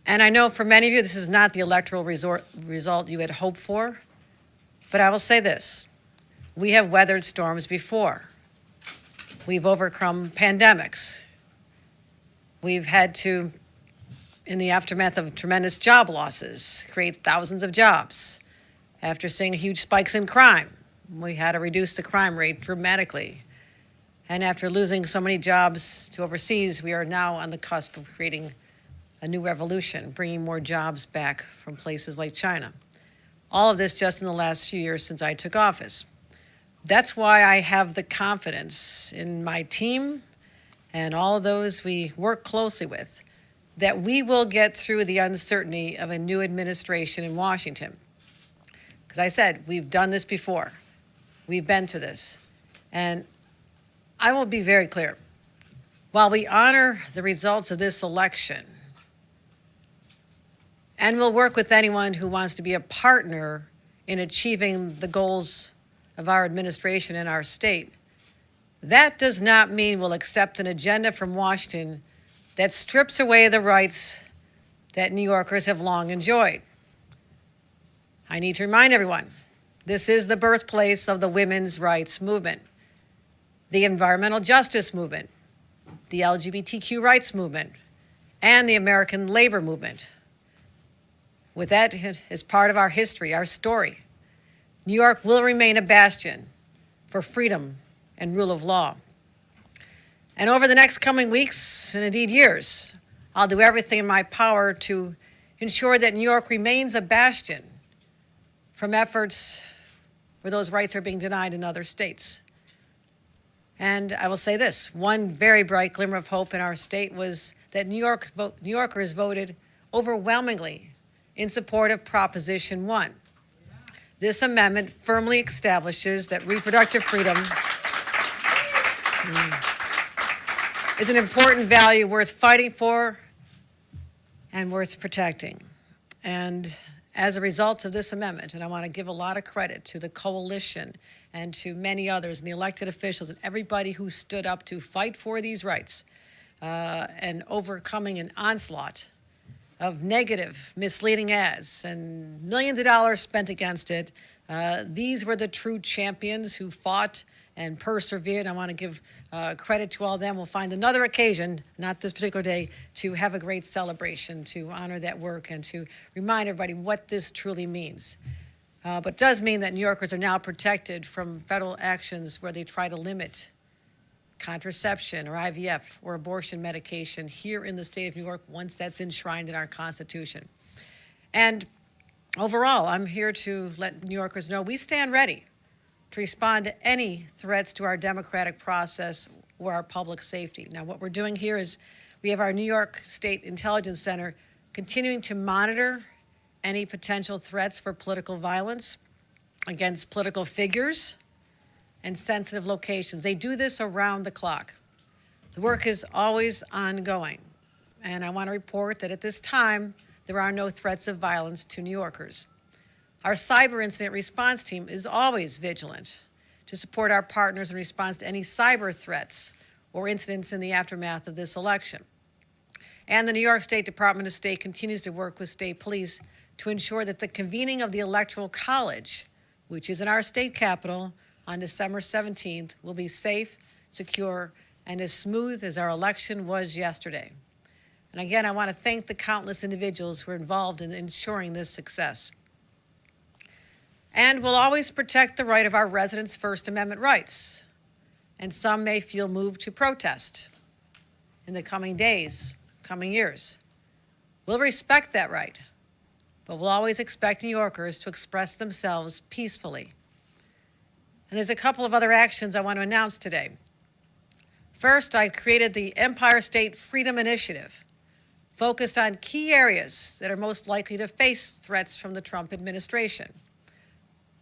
And I know for many of you, this is not the electoral result you had hoped for, but I will say this. We have weathered storms before. We've overcome pandemics. We've had to, in the aftermath of tremendous job losses, create thousands of jobs. After seeing huge spikes in crime, we had to reduce the crime rate dramatically. And after losing so many jobs to overseas, we are now on the cusp of creating a new revolution, bringing more jobs back from places like China. All of this just in the last few years since I took office. That's why I have the confidence in my team and all of those we work closely with that we will get through the uncertainty of a new administration in Washington. Because I said, we've done this before. We've been to this. And I will be very clear. While we honor the results of this election, and we'll work with anyone who wants to be a partner in achieving the goals of our administration and our state, that does not mean we'll accept an agenda from Washington that strips away the rights that New Yorkers have long enjoyed. I need to remind everyone, this is the birthplace of the women's rights movement, the environmental justice movement, the LGBTQ rights movement, and the American labor movement. With that as part of our history, our story, New York will remain a bastion for freedom and rule of law. And over the next coming weeks, and indeed years, I'll do everything in my power to ensure that New York remains a bastion from efforts where those rights are being denied in other states. And I will say this, one very bright glimmer of hope in our state was that New Yorkers voted overwhelmingly in support of Proposition 1. This amendment firmly establishes that reproductive freedom is an important value worth fighting for and worth protecting. And as a result of this amendment, and I want to give a lot of credit to the coalition and to many others and the elected officials and everybody who stood up to fight for these rights and overcoming an onslaught of negative, misleading ads and millions of dollars spent against it. These were the true champions who fought and persevered. I want to give credit to all of them. We'll find another occasion, not this particular day, to have a great celebration, to honor that work and to remind everybody what this truly means. But it does mean that New Yorkers are now protected from federal actions where they try to limit contraception or IVF or abortion medication here in the state of New York once that's enshrined in our Constitution. And overall, I'm here to let New Yorkers know we stand ready to respond to any threats to our democratic process or our public safety. Now, what we're doing here is we have our New York State Intelligence Center continuing to monitor any potential threats for political violence against political figures and sensitive locations. They do this around the clock. The work is always ongoing. And I want to report that at this time, there are no threats of violence to New Yorkers. Our cyber incident response team is always vigilant to support our partners in response to any cyber threats or incidents in the aftermath of this election. And the New York State Department of State continues to work with state police to ensure that the convening of the Electoral College, which is in our state capitol, on December 17th will be safe, secure, and as smooth as our election was yesterday. And again, I want to thank the countless individuals who are involved in ensuring this success. And we'll always protect the right of our residents' First Amendment rights. And some may feel moved to protest in the coming days, coming years. We'll respect that right, but we'll always expect New Yorkers to express themselves peacefully. And there's a couple of other actions I want to announce today. First, I created the Empire State Freedom Initiative, focused on key areas that are most likely to face threats from the Trump administration.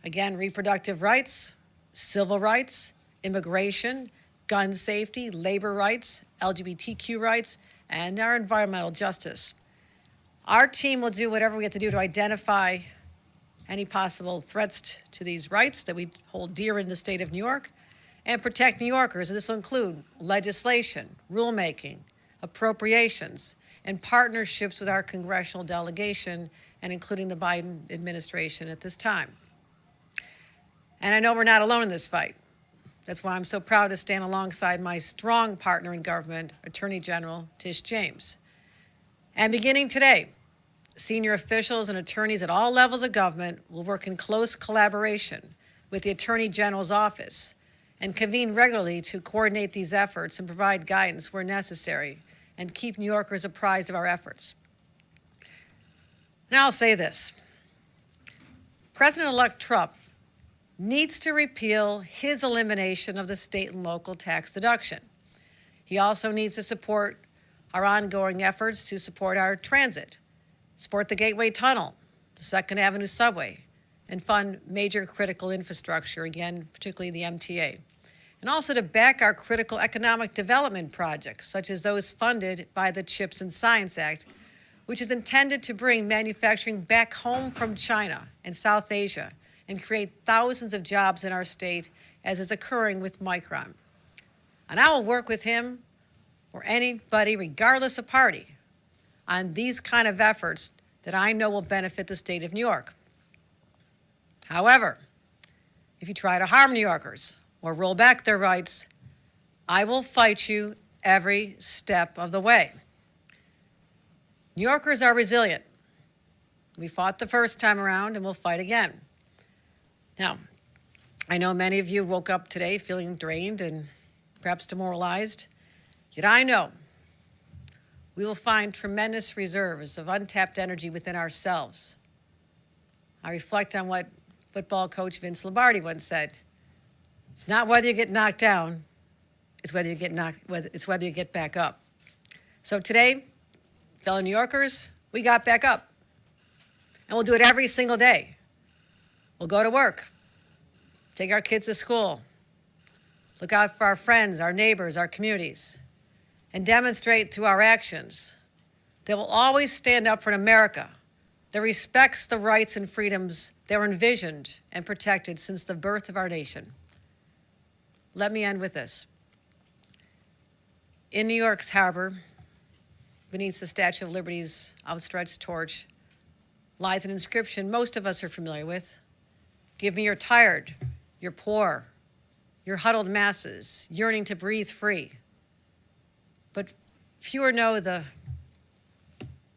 Again, reproductive rights, civil rights, immigration, gun safety, labor rights, LGBTQ rights, and our environmental justice. Our team will do whatever we have to do to identify any possible threats to these rights that we hold dear in the state of New York and protect New Yorkers. And this will include legislation, rulemaking, appropriations, and partnerships with our congressional delegation, and including the Biden administration at this time. And I know we're not alone in this fight. That's why I'm so proud to stand alongside my strong partner in government, Attorney General Tish James. And beginning today, senior officials and attorneys at all levels of government will work in close collaboration with the Attorney General's office and convene regularly to coordinate these efforts and provide guidance where necessary and keep New Yorkers apprised of our efforts. Now I'll say this. President-elect Trump needs to repeal his elimination of the state and local tax deduction. He also needs to support our ongoing efforts to support our transit, support the Gateway Tunnel, the 2nd Avenue subway, and fund major critical infrastructure, again, particularly the MTA. And also to back our critical economic development projects, such as those funded by the CHIPS and Science Act, which is intended to bring manufacturing back home from China and South Asia and create thousands of jobs in our state, as is occurring with Micron. And I will work with him or anybody, regardless of party, on these kind of efforts that I know will benefit the state of New York. However, if you try to harm New Yorkers or roll back their rights, I will fight you every step of the way. New Yorkers are resilient. We fought the first time around and we'll fight again. Now, I know many of you woke up today feeling drained and perhaps demoralized, yet I know we will find tremendous reserves of untapped energy within ourselves. I reflect on what football coach Vince Lombardi once said. It's not whether you get knocked down, it's whether you get back up. So today, fellow New Yorkers, we got back up. And we'll do it every single day. We'll go to work, take our kids to school, look out for our friends, our neighbors, our communities, and demonstrate through our actions that we'll always stand up for an America that respects the rights and freedoms that were envisioned and protected since the birth of our nation. Let me end with this. In New York's harbor, beneath the Statue of Liberty's outstretched torch, lies an inscription most of us are familiar with. Give me your tired, your poor, your huddled masses, yearning to breathe free. But fewer know the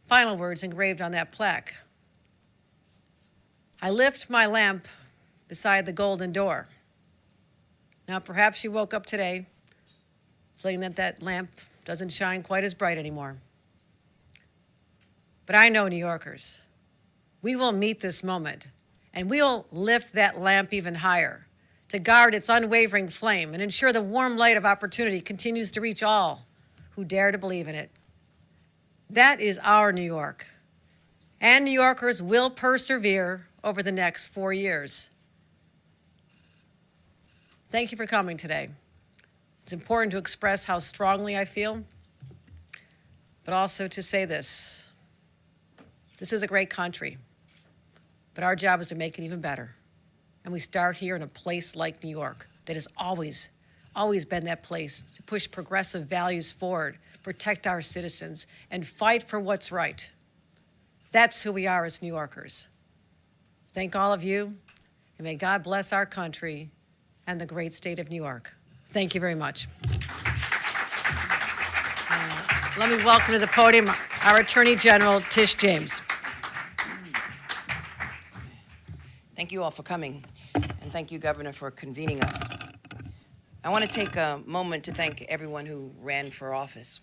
final words engraved on that plaque. I lift my lamp beside the golden door. Now, perhaps you woke up today saying that that lamp doesn't shine quite as bright anymore. But I know, New Yorkers, we will meet this moment, and we'll lift that lamp even higher to guard its unwavering flame and ensure the warm light of opportunity continues to reach all who dare to believe in it. That is our New York, and New Yorkers will persevere over the next 4 years. Thank you for coming today. It's important to express how strongly I feel, but also to say this. This is a great country, but our job is to make it even better. And we start here in a place like New York that has always been that place to push progressive values forward, protect our citizens, and fight for what's right. That's who we are as New Yorkers. Thank all of you, and may God bless our country and the great state of New York. Thank you very much. Let me welcome to the podium our Attorney General, Tish James. Thank you all for coming, and thank you, Governor, for convening us. I want to take a moment to thank everyone who ran for office,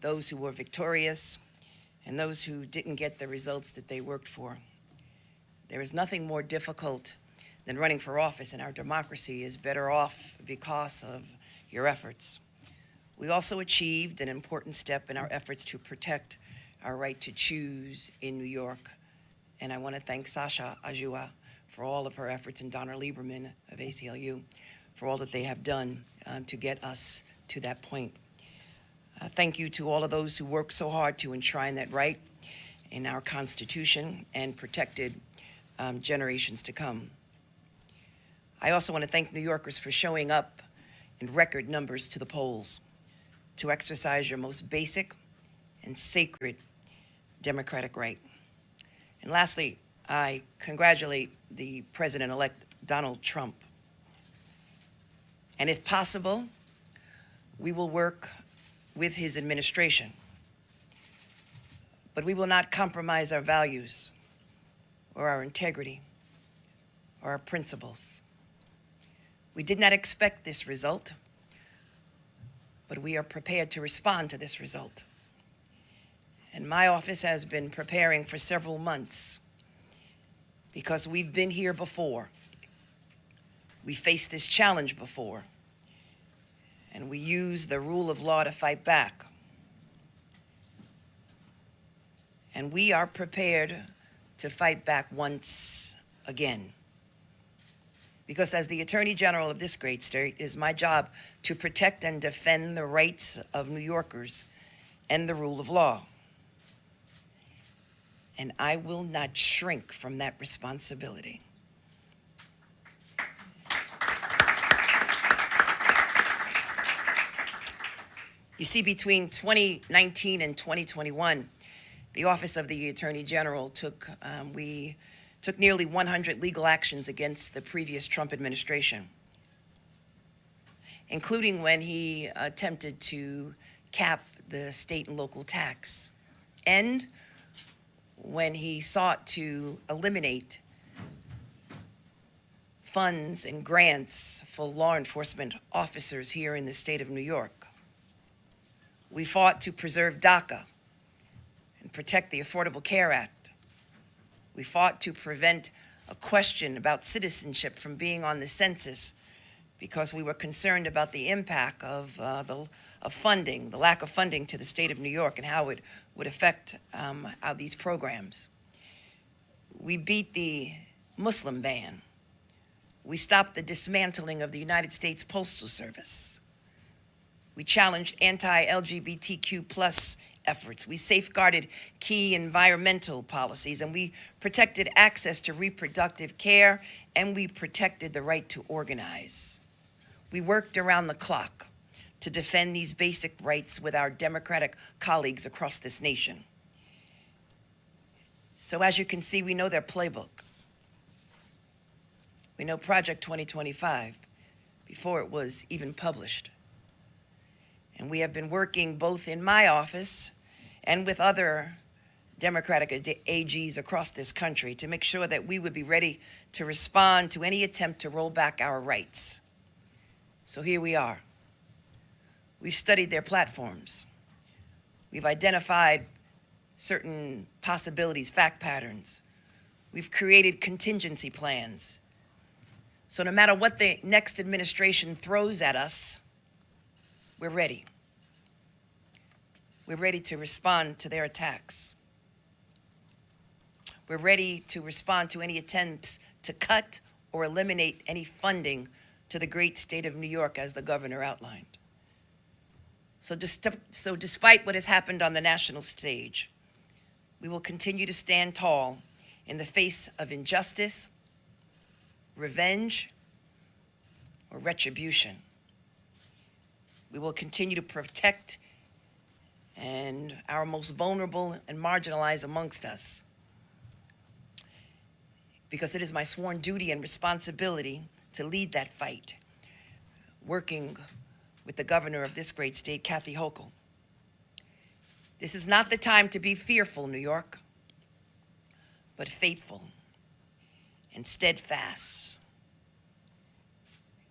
those who were victorious and those who didn't get the results that they worked for. There is nothing more difficult than running for office, and our democracy is better off because of your efforts. We also achieved an important step in our efforts to protect our right to choose in New York. And I want to thank Sasha Ajua for all of her efforts and Donna Lieberman of ACLU for all that they have done to get us to that point. Thank you to all of those who worked so hard to enshrine that right in our Constitution and protected generations to come. I also want to thank New Yorkers for showing up in record numbers to the polls to exercise your most basic and sacred democratic right. And lastly, I congratulate the President-elect Donald Trump. And if possible, we will work with his administration. But we will not compromise our values or our integrity or our principles. We did not expect this result, but we are prepared to respond to this result. And my office has been preparing for several months because we've been here before. We faced this challenge before, and we used the rule of law to fight back. And we are prepared to fight back once again. Because as the Attorney General of this great state, it is my job to protect and defend the rights of New Yorkers and the rule of law. And I will not shrink from that responsibility. You see, between 2019 and 2021, the Office of the Attorney General took nearly 100 legal actions against the previous Trump administration, including when he attempted to cap the state and local tax, and when he sought to eliminate funds and grants for law enforcement officers here in the state of New York. We fought to preserve DACA and protect the Affordable Care Act. We fought to prevent a question about citizenship from being on the census because we were concerned about the impact of funding, the lack of funding to the state of New York and how it would affect these programs. We beat the Muslim ban. We stopped the dismantling of the United States Postal Service. We challenged anti-LGBTQ+ efforts. We safeguarded key environmental policies, and we protected access to reproductive care, and we protected the right to organize. We worked around the clock to defend these basic rights with our Democratic colleagues across this nation. So as you can see, we know their playbook. We know Project 2025 before it was even published. And we have been working both in my office and with other Democratic AGs across this country to make sure that we would be ready to respond to any attempt to roll back our rights. So here we are. We've studied their platforms. We've identified certain possibilities, fact patterns. We've created contingency plans. So no matter what the next administration throws at us, we're ready. We're ready to respond to their attacks. We're ready to respond to any attempts to cut or eliminate any funding to the great state of New York, as the governor outlined. So despite what has happened on the national stage, we will continue to stand tall in the face of injustice, revenge, or retribution. We will continue to protect our most vulnerable and marginalized amongst us, because it is my sworn duty and responsibility to lead that fight, working with the governor of this great state, Kathy Hochul. This is not the time to be fearful, New York, but faithful and steadfast,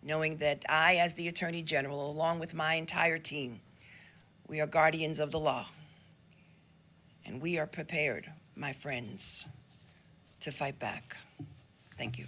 knowing that I, as the Attorney General, along with my entire team, we are guardians of the law, and we are prepared, my friends, to fight back. Thank you.